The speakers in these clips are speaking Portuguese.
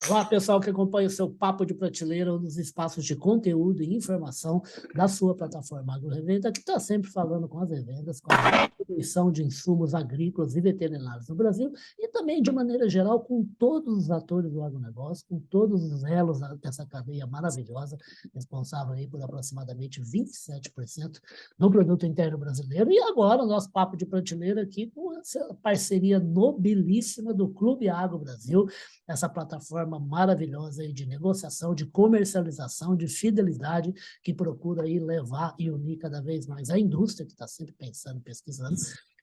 Olá, pessoal que acompanha o seu Papo de Prateleira, um dos espaços de conteúdo e informação da sua plataforma AgroRevenda, que está sempre falando com as revendas, com a distribuição de insumos agrícolas e veterinários no Brasil, e também, de maneira geral, com todos os atores do agronegócio, com todos os elos dessa cadeia maravilhosa, responsável aí por aproximadamente 27% do produto interno brasileiro. E agora, o nosso Papo de Prateleira aqui com essa parceria nobilíssima do Clube Agro Brasil, essa plataforma maravilhosa aí de negociação, de comercialização, de fidelidade, que procura aí levar e unir cada vez mais a indústria, que está sempre pensando, pesquisando,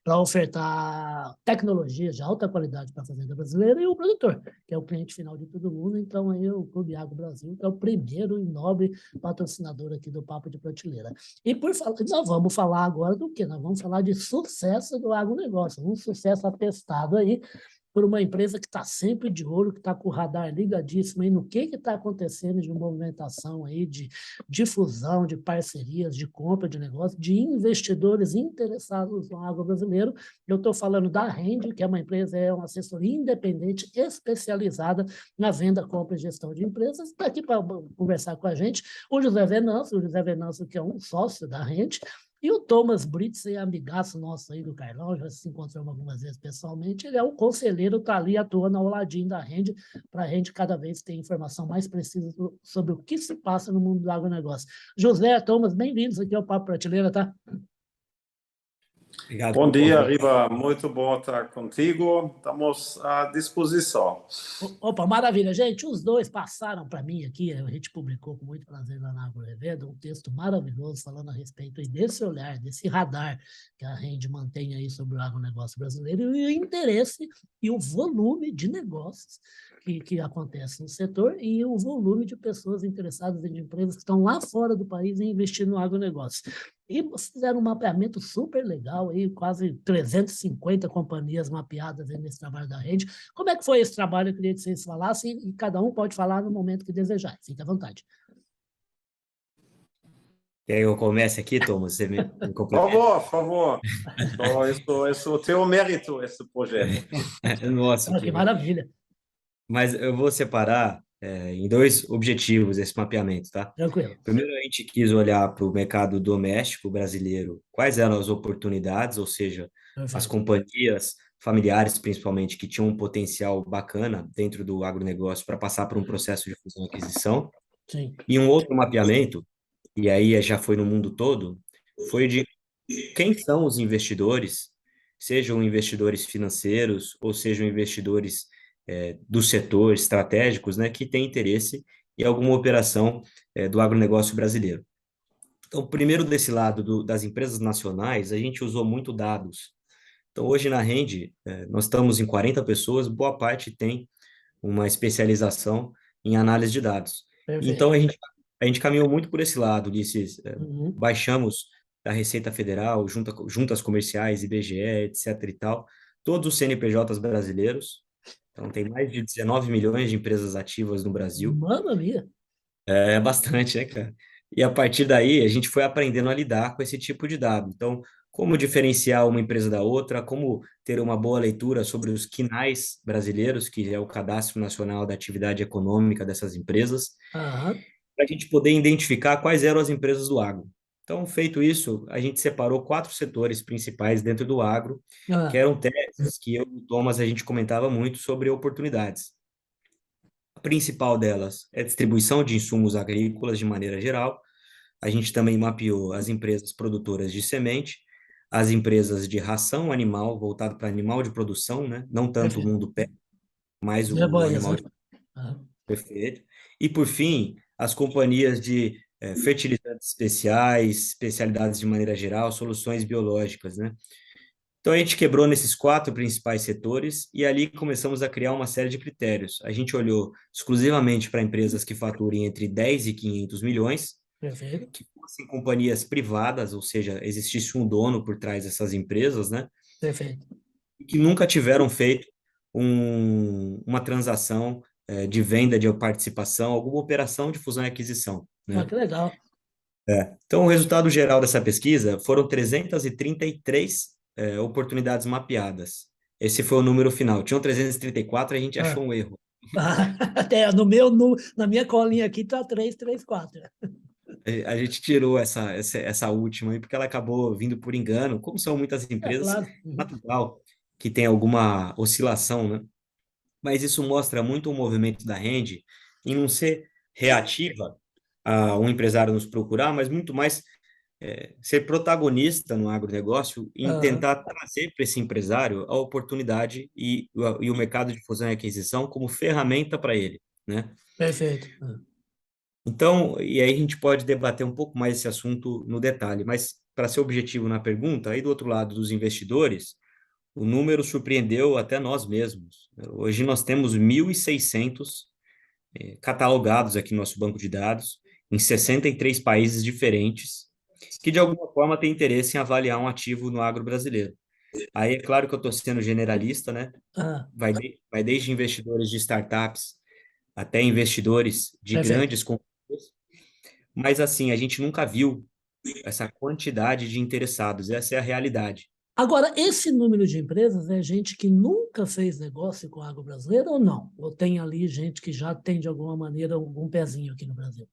para ofertar tecnologias de alta qualidade para a fazenda brasileira, e o produtor, que é o cliente final de todo mundo. Então, aí o Clube Agro Brasil, que é o primeiro e nobre patrocinador aqui do Papo de Prateleira. E por falar, nós vamos falar agora do quê? Nós vamos falar de sucesso do agronegócio, um sucesso atestado aí por uma empresa que está sempre de olho, que está com o radar ligadíssimo aí no que está acontecendo de movimentação aí, de difusão, de parcerias, de compra de negócio, de investidores interessados no agro brasileiro. Eu estou falando da Rende, que é uma empresa, é uma assessoria independente especializada na venda, compra e gestão de empresas. Está aqui para conversar com a gente o José Venâncio, que é um sócio da Rende, e o Thomas Brits, é amigaço nosso aí do Carlão, já se encontramos algumas vezes pessoalmente. Ele é um conselheiro, está ali atuando ao ladinho da Rende, para a Rende cada vez ter informação mais precisa sobre o que se passa no mundo do agronegócio. José, Thomas, bem-vindos aqui ao Papo Prateleira, tá? Obrigado Bom pelo dia, convite. Riva. Muito bom estar contigo. Estamos à disposição. Opa, maravilha. Gente, os dois passaram para mim aqui, a gente publicou com muito prazer lá na AgroRevenda um texto maravilhoso falando a respeito aí desse olhar, desse radar que a Rende mantém aí sobre o agronegócio brasileiro e o interesse e o volume de negócios que acontece no setor e o volume de pessoas interessadas em empresas que estão lá fora do país em investir no agronegócio. E fizeram um mapeamento super legal, aí, quase 350 companhias mapeadas aí nesse trabalho da Rede. Como é que foi esse trabalho? Eu queria que vocês falassem, e cada um pode falar no momento que desejar. Fique à vontade. E aí eu começo aqui, Thomas, você me Por complementa? favor, por favor. Isso é o teu mérito, esse projeto. Nossa, Ah, que que bom. maravilha. Mas eu vou separar em dois objetivos esse mapeamento, tá? Tranquilo. Primeiro, a gente quis olhar para o mercado doméstico brasileiro, quais eram as oportunidades, ou seja, as Perfeito. companhias familiares, principalmente, que tinham um potencial bacana dentro do agronegócio para passar por um processo de fusão e aquisição. Sim. E um outro mapeamento, e aí já foi no mundo todo, foi de quem são os investidores, sejam investidores financeiros ou sejam investidores do setor estratégicos, né, que têm interesse em alguma operação do agronegócio brasileiro. Então, primeiro desse lado das empresas nacionais, a gente usou muito dados. Então, hoje na Rende, nós estamos em 40 pessoas, boa parte tem uma especialização em análise de dados. Perfeito. Então, a gente caminhou muito por esse lado, Ulisses. Uhum. Baixamos da Receita Federal, juntas comerciais, IBGE, etc. e tal, todos os CNPJs brasileiros. Então, tem mais de 19 milhões de empresas ativas no Brasil. Mamma mia. É bastante, né, cara? E a partir daí, a gente foi aprendendo a lidar com esse tipo de dado. Então, como diferenciar uma empresa da outra, como ter uma boa leitura sobre os quinais brasileiros, que é o Cadastro Nacional da Atividade Econômica dessas empresas, Aham. para a gente poder identificar quais eram as empresas do agro. Então, feito isso, a gente separou 4 setores principais dentro do agro, que Ah, eram teses que eu e o Thomas a gente comentava muito sobre oportunidades. A principal delas é a distribuição de insumos agrícolas de maneira geral. A gente também mapeou as empresas produtoras de semente, as empresas de ração animal, voltado para animal de produção, né? Não tanto o perfeito. mundo pet, mas As o rebanhas, animal né? de Aham. perfeito. E, por fim, as companhias de fertilizantes especiais, especialidades de maneira geral, soluções biológicas, né? Então, a gente quebrou nesses 4 principais setores e ali começamos a criar uma série de critérios. A gente olhou exclusivamente para empresas que faturem entre 10 e 500 milhões, Perfeito. que fossem companhias privadas, ou seja, existisse um dono por trás dessas empresas, né? Perfeito. E que nunca tiveram feito uma transação de venda de participação, alguma operação de fusão e aquisição, Ah, né? que legal. Então, o resultado geral dessa pesquisa foram 333 oportunidades mapeadas. Esse foi o número final. Tinham 334, a gente Ah, achou um erro. Até na minha colinha aqui está 334. A gente tirou essa última aí porque ela acabou vindo por engano. Como são muitas É empresas, claro. natural que tem alguma oscilação, né? Mas isso mostra muito o movimento da Rende em não ser reativa a um empresário nos procurar, mas muito mais ser protagonista no agronegócio em Aham, tentar trazer para esse empresário a oportunidade e o mercado de fusão e aquisição como ferramenta para ele, né? perfeito. Então, e aí a gente pode debater um pouco mais esse assunto no detalhe, mas para ser objetivo na pergunta, aí do outro lado dos investidores, o número surpreendeu até nós mesmos. Hoje nós temos 1.600 catalogados aqui no nosso banco de dados, em 63 países diferentes, que de alguma forma têm interesse em avaliar um ativo no agro brasileiro. Aí é claro que eu estou sendo generalista, né? Ah, Vai desde investidores de startups até investidores de perfeito. grandes companhias, mas assim, a gente nunca viu essa quantidade de interessados, essa é a realidade. Agora, esse número de empresas é gente que nunca fez negócio com a agro brasileira ou não? Ou tem ali gente que já tem, de alguma maneira, algum pezinho aqui no Brasil?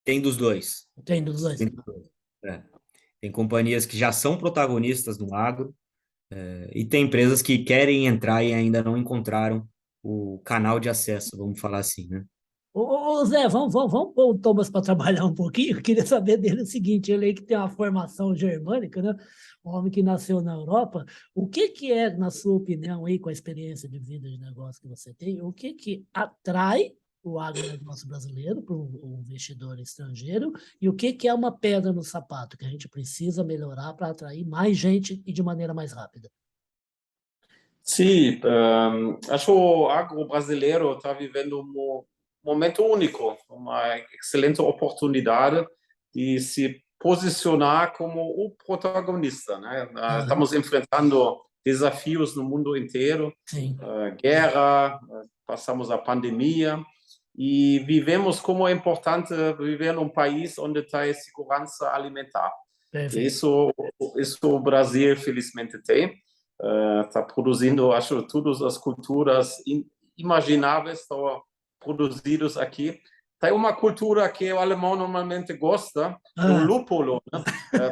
Tem dos dois. Tem dos dois? Tem dos dois. É. Tem companhias que já são protagonistas no agro, e tem empresas que querem entrar e ainda não encontraram o canal de acesso, vamos falar assim, né? Ô, Zé, vamos pôr o Thomas para trabalhar um pouquinho. Eu queria saber dele o seguinte: ele aí que tem uma formação germânica, né? Um homem que nasceu na Europa. O que que é, na sua opinião, aí, com a experiência de vida de negócio que você tem, o que que atrai o agronegócio brasileiro para o investidor estrangeiro e o que é uma pedra no sapato que a gente precisa melhorar para atrair mais gente e de maneira mais rápida? Sim, acho que o agro brasileiro está vivendo momento único, uma excelente oportunidade de se posicionar como o protagonista, né? Aham, Estamos enfrentando desafios no mundo inteiro, sim, guerra, passamos a pandemia e vivemos como é importante viver num país onde está a segurança alimentar. perfeito. Isso o Brasil, felizmente, tem. Está produzindo, acho, todas as culturas imagináveis estão produzidas aqui. Tem uma cultura que o alemão normalmente gosta, é o Ah, lúpulo, né?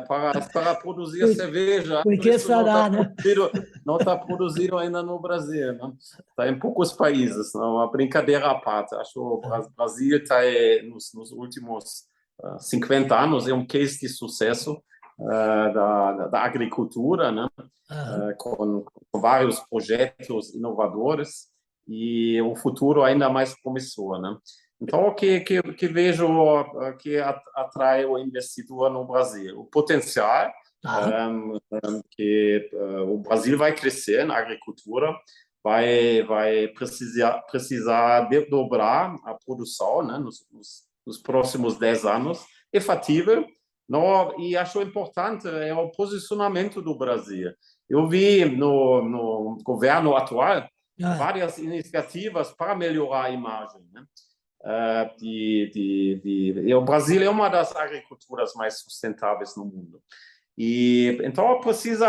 Para produzir cerveja. por que Isso será, né? não está produzido ainda no Brasil. Né? Está em poucos países, não? Uma brincadeira à parte. Acho que o Brasil está nos últimos 50 anos é um case de sucesso da agricultura, né? Aham, Com vários projetos inovadores e o futuro ainda mais promissor, né? Então, o que vejo que atrai o investidor no Brasil? O potencial tá, que o Brasil vai crescer na agricultura, vai precisar dobrar a produção, né, nos próximos 10 anos. É factível, não, e acho importante é o posicionamento do Brasil. Eu vi no governo atual ah, várias iniciativas para melhorar a imagem, né? E o Brasil é uma das agriculturas mais sustentáveis no mundo. E então precisa,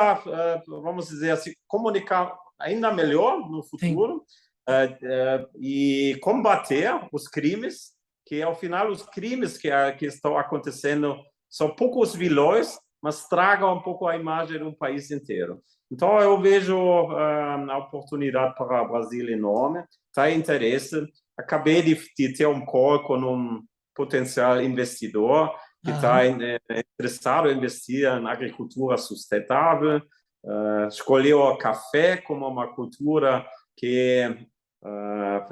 vamos dizer assim, comunicar ainda melhor no sim. futuro e combater os crimes, que ao final os crimes que estão acontecendo são poucos vilões, mas tragam um pouco a imagem do país inteiro. Então eu vejo a oportunidade para o Brasil enorme, tem interesse. Acabei de ter um call com um potencial investidor que está Aham. interessado em investir em agricultura sustentável, escolheu o café como uma cultura que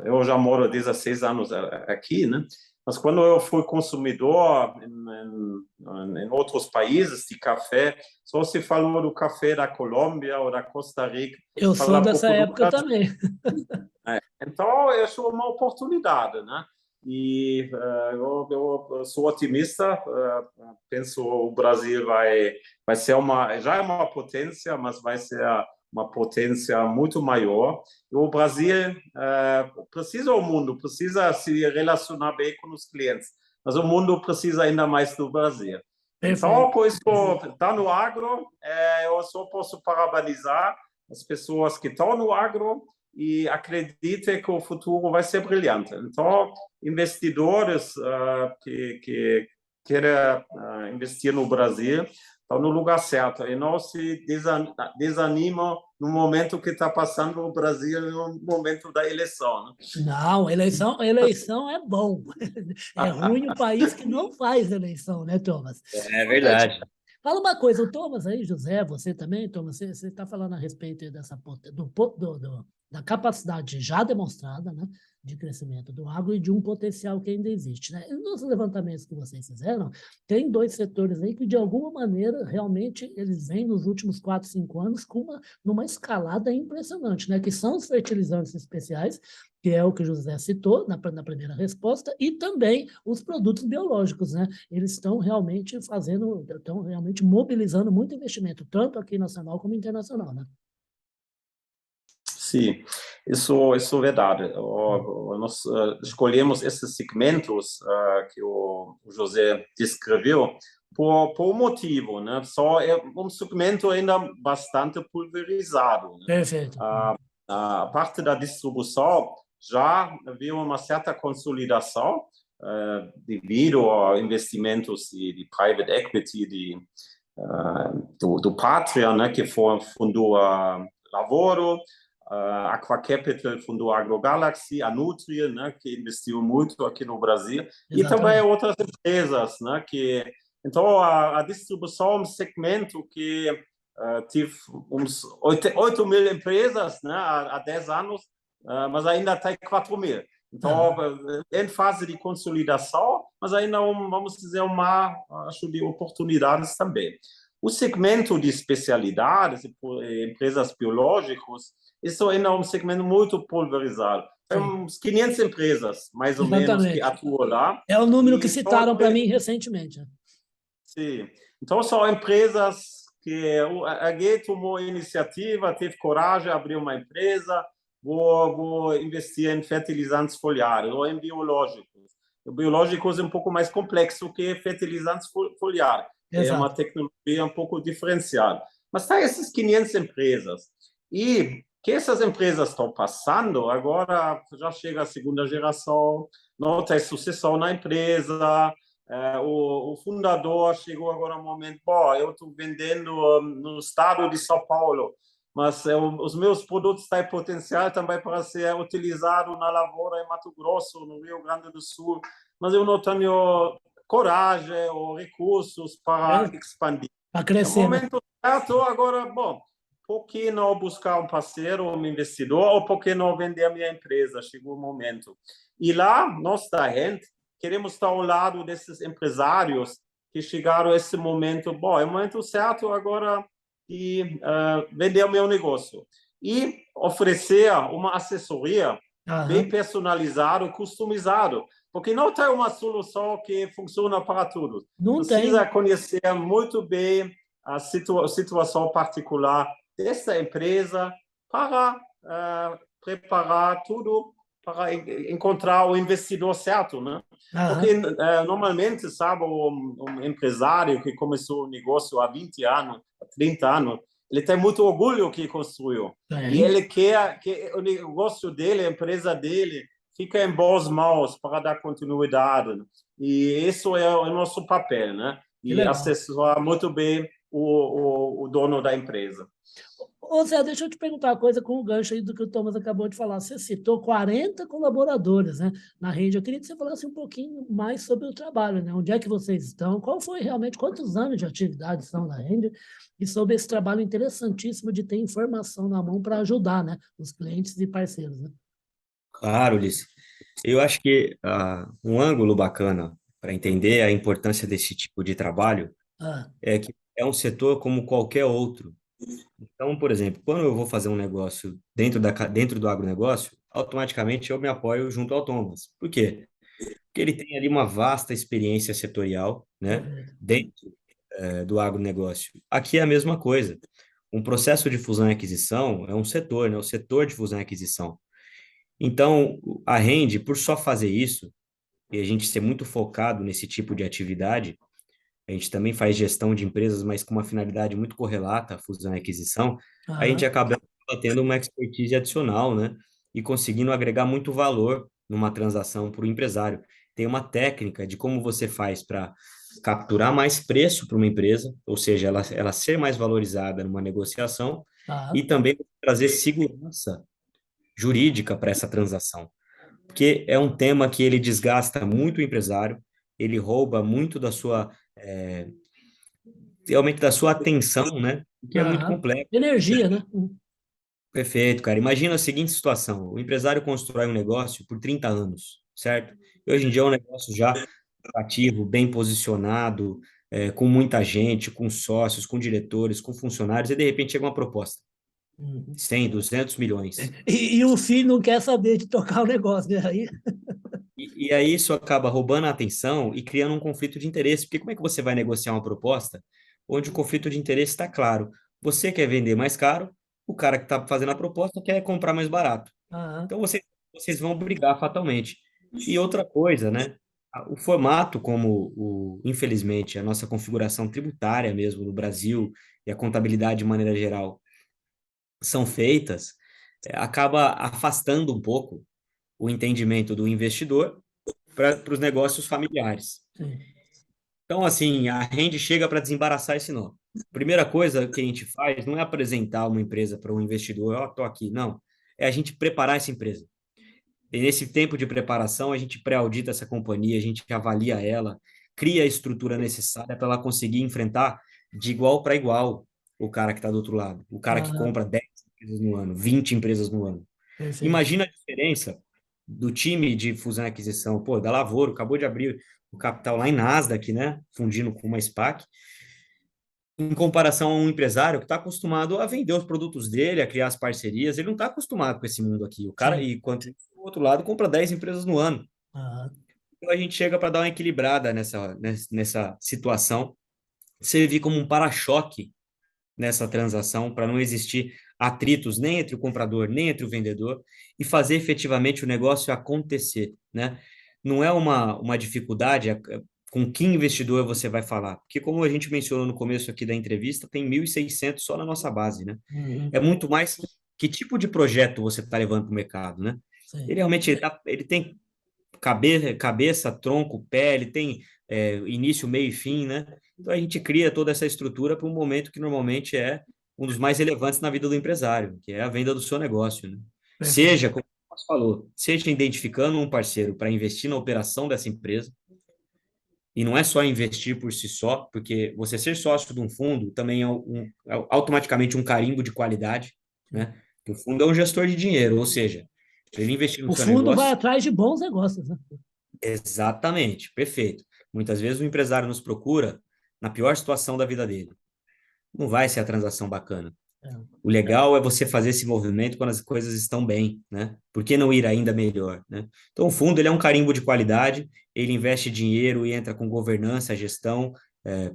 eu já moro há 16 anos aqui, né? Mas quando eu fui consumidor em outros países de café, só se falou do café da Colômbia ou da Costa Rica, Eu sou fala dessa pouco do época Brasil. também. Então, eu acho uma oportunidade, né? E eu sou otimista, penso o Brasil vai ser já é uma potência, mas vai ser uma potência muito maior. E o Brasil o mundo precisa se relacionar bem com os clientes, mas o mundo precisa ainda mais do Brasil. Então, Perfeito. por isso, está no agro, eu só posso parabenizar as pessoas que estão no agro, e acredite que o futuro vai ser brilhante. Então, investidores que querem investir no Brasil estão no lugar certo e não se desanimam no momento que está passando o Brasil, no momento da eleição. Né? Não, eleição é bom. É ruim o país que não faz eleição, né, Thomas? É verdade. Fala uma coisa, o Thomas aí, José, você também, Thomas, você está falando a respeito da capacidade já demonstrada, né, de crescimento do agro e de um potencial que ainda existe, né? E nos levantamentos que vocês fizeram, tem dois setores aí que, de alguma maneira, realmente, eles vêm nos últimos 4, 5 anos numa escalada impressionante, né? Que são os fertilizantes especiais, que é o que o José citou na primeira resposta, e também os produtos biológicos, né? Eles estão realmente mobilizando muito investimento, tanto aqui nacional como internacional, né? Sim, isso é verdade. Nós escolhemos esses segmentos que o José descreveu por um motivo, né? Só é um segmento ainda bastante pulverizado. Né? Perfeito. A parte da distribuição já viu uma certa consolidação devido a investimentos de private equity do Patria, né? Que fundou a Lavoro, Aqua Capital fundou a AgroGalaxy, a Nutria, né, que investiu muito aqui no Brasil, Exatamente. E também outras empresas, né, então a distribuição é um segmento que tive uns 8 mil empresas, né, há 10 anos, mas ainda tem 4 mil. Então, em fase de consolidação, mas ainda, vamos dizer, acho de oportunidades também. O segmento de especialidades, empresas biológicas, isso ainda é um segmento muito pulverizado. Tem uns 500 empresas, mais ou menos, que atuam lá. É o número que citaram para mim recentemente. Sim. Então, são empresas que a Guê tomou iniciativa, teve coragem, abriu uma empresa, vou investir em fertilizantes foliares ou em biológicos. O biológicos é um pouco mais complexo que fertilizantes foliares. Exato. É uma tecnologia um pouco diferenciada. Mas tem essas 500 empresas. E que essas empresas estão passando, agora já chega a segunda geração, não tem sucessão na empresa, o fundador chegou agora no momento, eu estou vendendo no estado de São Paulo, mas os meus produtos têm potencial também para ser utilizado na lavoura em Mato Grosso, no Rio Grande do Sul, mas eu não tenho coragem ou recursos para expandir. Para crescer. No momento certo, agora, por que não buscar um parceiro, um investidor, ou por que não vender a minha empresa? Chegou o momento. E lá, nós da Rand, queremos estar ao lado desses empresários que chegaram a esse momento, é o momento certo agora de vender o meu negócio. E oferecer uma assessoria bem personalizada, customizada, porque não tem uma solução que funciona para todos. Precisa conhecer muito bem a situação particular dessa empresa para preparar tudo para encontrar o investidor certo, né? Porque normalmente, sabe, um empresário que começou o negócio há 20 anos, 30 anos, ele tem muito orgulho que construiu. E ele quer que o negócio dele, a empresa dele, fique em boas mãos para dar continuidade. E isso é o nosso papel, né? E assessorar muito bem o dono da empresa. Ô Zé, deixa eu te perguntar uma coisa com o gancho aí do que o Thomas acabou de falar. Você citou 40 colaboradores, né, na rede. Eu queria que você falasse um pouquinho mais sobre o trabalho, né? Onde é que vocês estão? Qual foi realmente, quantos anos de atividade são na rede? E sobre esse trabalho interessantíssimo de ter informação na mão para ajudar, né, os clientes e parceiros, né? Claro, Ulisses. Eu acho que um ângulo bacana para entender a importância desse tipo de trabalho é que é um setor como qualquer outro. Então, por exemplo, quando eu vou fazer um negócio dentro do agronegócio, automaticamente eu me apoio junto ao Thomas. Por quê? Porque ele tem ali uma vasta experiência setorial, né, dentro do agronegócio. Aqui é a mesma coisa. Um processo de fusão e aquisição é um setor, né, o setor de fusão e aquisição. Então, a Rende, por só fazer isso, e a gente ser muito focado nesse tipo de atividade, a gente também faz gestão de empresas, mas com uma finalidade muito correlata à fusão e aquisição, a gente acaba tendo uma expertise adicional, né? E conseguindo agregar muito valor numa transação para o empresário. Tem uma técnica de como você faz para capturar mais preço para uma empresa, ou seja, ela ser mais valorizada numa negociação, Tá. e também trazer segurança jurídica para essa transação. Porque é um tema que ele desgasta muito o empresário, ele rouba muito da sua, realmente da sua atenção, né? Que é muito Aham. complexo. Energia, né? Perfeito, cara. Imagina a seguinte situação: o empresário constrói um negócio por 30 anos, certo? E hoje em dia é um negócio já ativo, bem posicionado, com muita gente, com sócios, com diretores, com funcionários, e de repente chega uma proposta, Uhum. 100, 200 milhões. E o filho não quer saber de tocar o negócio, né? Aí, E aí isso acaba roubando a atenção e criando um conflito de interesse, porque como é que você vai negociar uma proposta onde o conflito de interesse está claro? Você quer vender mais caro, o cara que está fazendo a proposta quer comprar mais barato. aham, Então vocês vão brigar fatalmente. E outra coisa, né? O formato como infelizmente a nossa configuração tributária mesmo no Brasil e a contabilidade de maneira geral são feitas, acaba afastando um pouco o entendimento do investidor para os negócios familiares. sim. Então, assim, a Rende chega para desembaraçar esse nó. Primeira coisa que a gente faz não é apresentar uma empresa para um investidor, ó, tô aqui, não. É a gente preparar essa empresa. E nesse tempo de preparação, a gente pré-audita essa companhia, a gente avalia ela, cria a estrutura necessária para ela conseguir enfrentar de igual para igual o cara que está do outro lado, o cara que Aham, compra 10 empresas no ano, 20 empresas no ano. perfeito. Imagina a diferença do time de fusão e aquisição, pô, da Lavoro, acabou de abrir o capital lá em Nasdaq, né, fundindo com uma SPAC, em comparação a um empresário que está acostumado a vender os produtos dele, a criar as parcerias, ele não está acostumado com esse mundo aqui. O cara, Sim. e quanto o outro lado, compra 10 empresas no ano. Aham, Então a gente chega para dar uma equilibrada nessa situação, servir como um para-choque nessa transação, para não existir atritos nem entre o comprador, nem entre o vendedor, e fazer efetivamente o negócio acontecer, né? Não é uma dificuldade com que investidor você vai falar, porque como a gente mencionou no começo aqui da entrevista, tem 1.600 só na nossa base, né? uhum, É muito mais que tipo de projeto você está levando para o mercado, né? sim. Ele realmente ele tem cabeça, tronco, pé, ele tem início, meio e fim, né? Então a gente cria toda essa estrutura para um momento que normalmente é um dos mais relevantes na vida do empresário, que é a venda do seu negócio, né? Perfeito. Seja, como você falou, seja identificando um parceiro para investir na operação dessa empresa, e não é só investir por si só, porque você ser sócio de um fundo também é automaticamente um carimbo de qualidade, né? O fundo é um gestor de dinheiro, ou seja, se ele investir no O seu fundo vai negócio. atrás de bons negócios, né? Exatamente, perfeito. Muitas vezes o empresário nos procura na pior situação da vida dele. Não vai ser a transação bacana. É, O legal é você fazer esse movimento quando as coisas estão bem, né? Por que não ir ainda melhor, né? Então, o fundo ele é um carimbo de qualidade, ele investe dinheiro e entra com governança, gestão,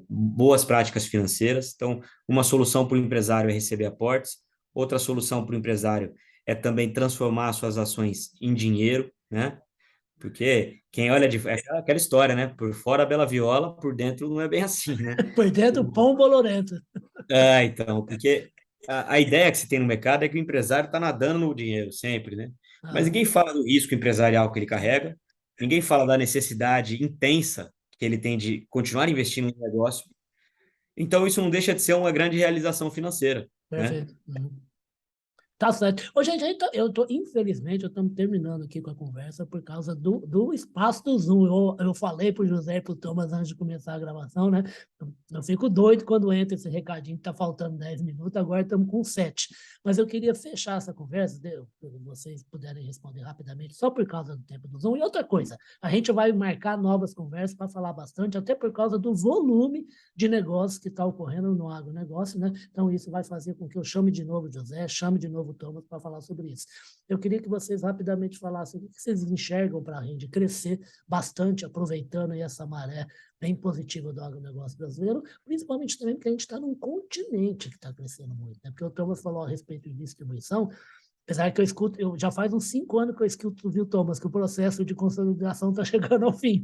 boas práticas financeiras. Então, uma solução para o empresário é receber aportes, outra solução para o empresário é também transformar suas ações em dinheiro, né? Porque quem olha de é aquela história, né? Por fora a bela viola, por dentro não é bem assim, né? por dentro, pão bolorento. Então, porque a ideia que se tem no mercado é que o empresário está nadando no dinheiro sempre, né? Mas Aham, ninguém fala do risco empresarial que ele carrega, ninguém fala da necessidade intensa que ele tem de continuar investindo no negócio. Então, isso não deixa de ser uma grande realização financeira, né? perfeito. Uhum. Tá certo. Ô, gente, infelizmente, eu estamos terminando aqui com a conversa por causa do espaço do Zoom. Eu falei para o José e para o Thomas antes de começar a gravação, né? Eu fico doido quando entra esse recadinho que está faltando 10 minutos, agora estamos com 7. Mas eu queria fechar essa conversa, se vocês puderem responder rapidamente, só por causa do tempo do Zoom. E outra coisa, a gente vai marcar novas conversas para falar bastante, até por causa do volume de negócios que está ocorrendo no agronegócio, né? Então, isso vai fazer com que eu chame de novo o José, chame de novo o Thomas para falar sobre isso. Eu queria que vocês rapidamente falassem o que vocês enxergam para a rede crescer bastante, aproveitando aí essa maré bem positiva do agronegócio brasileiro, principalmente também porque a gente está num continente que está crescendo muito, né? Porque o Thomas falou a respeito de distribuição, Apesar que eu já faz uns 5 anos que eu escuto, viu, Thomas, que o processo de consolidação está chegando ao fim.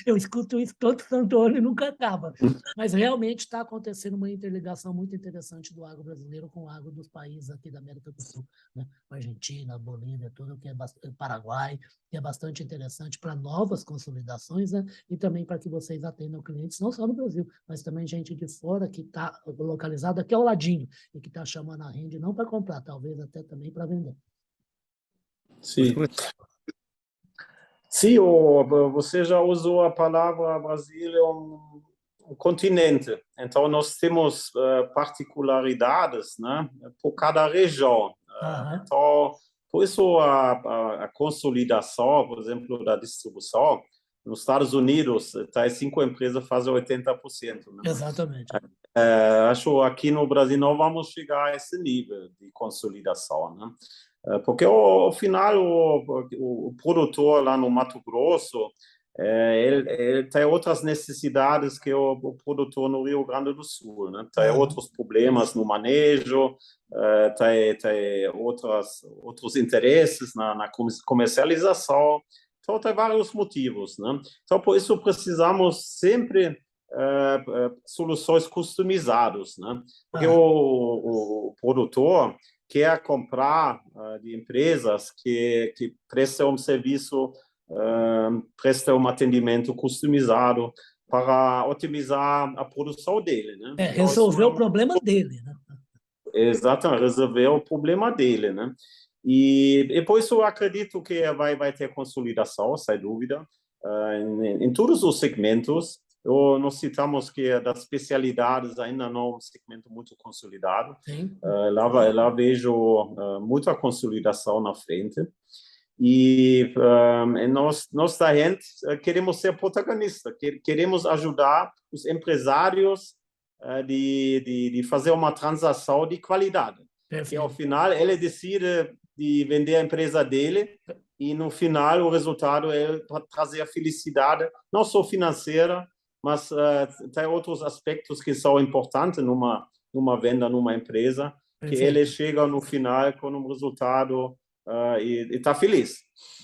Eu escuto isso todo santo ano e nunca acaba. Mas realmente está acontecendo uma interligação muito interessante do agro brasileiro com o agro dos países aqui da América do Sul, né? Argentina, Bolívia, tudo que é Paraguai, que é bastante interessante para novas consolidações, né? E também para que vocês atendam clientes, não só no Brasil, mas também gente de fora que está localizado aqui ao ladinho e que está chamando a Rende não para comprar, talvez até também para vender. Sim. Sim, você já usou a palavra Brasil é um continente. Então, nós temos particularidades, né, por cada região. Então, por isso, a consolidação, por exemplo, da distribuição, nos Estados Unidos, tá, 5 empresas fazem 80%. Né? Exatamente. Acho que aqui no Brasil não vamos chegar a esse nível de consolidação, né? Porque, ao final, o produtor lá no Mato Grosso, ele tem outras necessidades que o produtor no Rio Grande do Sul, né? Tem outros problemas no manejo, tem outros interesses na comercialização. Então, tem vários motivos, né? Então, por isso, precisamos sempre soluções customizadas, né? Porque o produtor quer comprar de empresas que prestam um serviço, prestam um atendimento customizado para otimizar a produção dele, né? Resolver o problema dele, né? Exatamente, resolver o problema dele, né? E por isso eu acredito que vai ter consolidação, sem dúvida, em todos os segmentos. Nós citamos que das especialidades ainda não é um segmento muito consolidado. Lá vejo muita consolidação na frente. E nós da Rende queremos ser protagonistas, queremos ajudar os empresários de fazer uma transação de qualidade. E ao final ele decide de vender a empresa dele e no final o resultado é trazer a felicidade, não só financeira, mas tem outros aspectos que são importantes numa venda, numa empresa, que ele chega no final com um resultado e está feliz.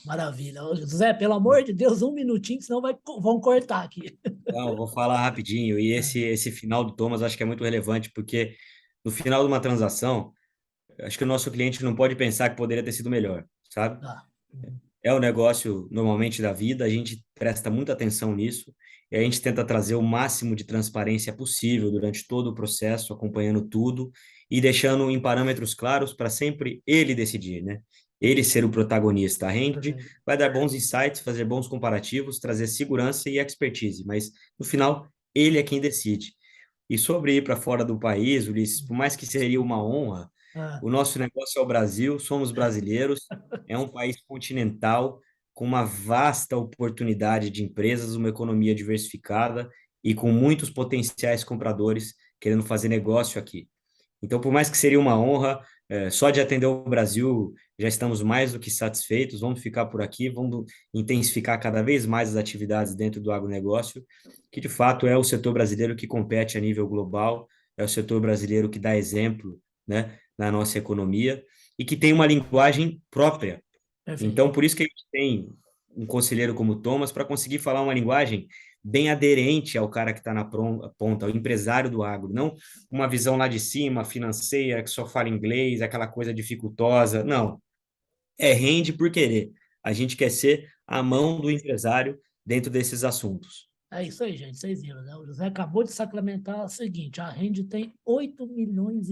Maravilha. José, pelo amor de Deus, 1 minutinho, senão vão cortar aqui. Não, vou falar rapidinho. E esse final do Thomas acho que é muito relevante, porque no final de uma transação, acho que o nosso cliente não pode pensar que poderia ter sido melhor, sabe? É o negócio, normalmente, da vida, a gente presta muita atenção nisso e a gente tenta trazer o máximo de transparência possível durante todo o processo, acompanhando tudo e deixando em parâmetros claros para sempre ele decidir, né? Ele ser o protagonista. A Rende vai dar bons insights, fazer bons comparativos, trazer segurança e expertise, mas no final ele é quem decide. E sobre ir para fora do país, Ulisses, por mais que seria uma honra, o nosso negócio é o Brasil, somos brasileiros, é um país continental com uma vasta oportunidade de empresas, uma economia diversificada e com muitos potenciais compradores querendo fazer negócio aqui. Então, por mais que seria uma honra, só de atender o Brasil já estamos mais do que satisfeitos, vamos ficar por aqui, vamos intensificar cada vez mais as atividades dentro do agronegócio, que de fato é o setor brasileiro que compete a nível global, é o setor brasileiro que dá exemplo, né, na nossa economia e que tem uma linguagem própria. Então, por isso que a gente tem um conselheiro como o Thomas para conseguir falar uma linguagem bem aderente ao cara que está na ponta, ao empresário do agro, não uma visão lá de cima, financeira, que só fala inglês, aquela coisa dificultosa. Não, é Rende por querer. A gente quer ser a mão do empresário dentro desses assuntos. É isso aí, gente, vocês viram, né? O José acabou de sacramentar o seguinte: a Rende tem 8,5 milhões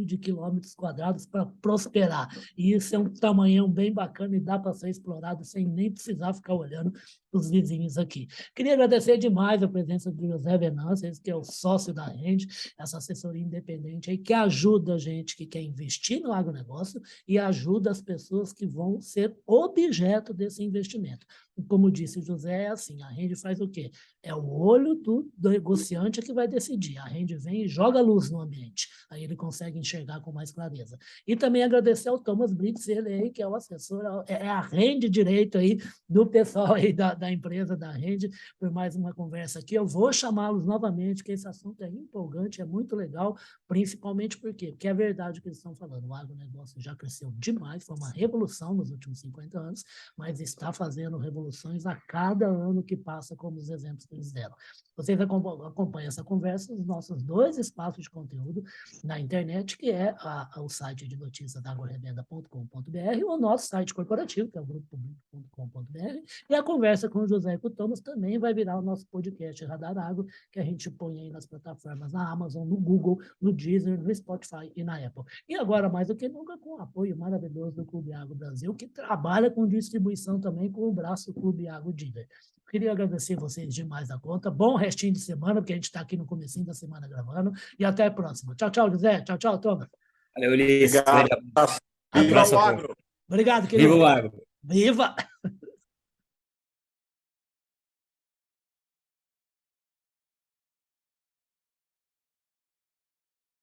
de quilômetros quadrados para prosperar. E isso é um tamanhão bem bacana e dá para ser explorado sem nem precisar ficar olhando os vizinhos aqui. Queria agradecer demais a presença do José Venâncio, que é o sócio da Rende, essa assessoria independente aí, que ajuda a gente que quer investir no agronegócio e ajuda as pessoas que vão ser objeto desse investimento. como disse o José, é assim, a rede faz o quê? É o olho do negociante que vai decidir. A rede vem e joga luz no ambiente. Aí ele consegue enxergar com mais clareza. E também agradecer ao Thomas Brits, ele aí, que é o assessor, é a rede direito aí do pessoal aí da empresa da rede, por mais uma conversa aqui. Eu vou chamá-los novamente, que esse assunto é empolgante, é muito legal, principalmente por quê? Porque é verdade o que eles estão falando. O agronegócio já cresceu demais, foi uma revolução nos últimos 50 anos, mas está fazendo revoluções a cada ano que passa, como os exemplos que eles deram. Vocês acompanham essa conversa nos nossos 2 espaços de conteúdo na internet, que é o site de notícias da agrorevenda.com.br, o nosso site corporativo, que é o grupopublico.com.br, e a conversa com o José e com o Thomas também vai virar o nosso podcast Radar Agro, que a gente põe aí nas plataformas, na Amazon, no Google, no Deezer, no Spotify e na Apple. E agora, mais do que nunca, com o apoio maravilhoso do Clube Agro Brasil, que trabalha com distribuição também com o braço Clube Agro Dealer. Queria agradecer vocês demais da conta. Bom restinho de semana, porque a gente está aqui no comecinho da semana gravando. E até a próxima. Tchau, tchau, José. Tchau, tchau, Thomas. Valeu, Ulisses. Obrigado. Viva o agro! Obrigado, querido. Viva o agro! Viva!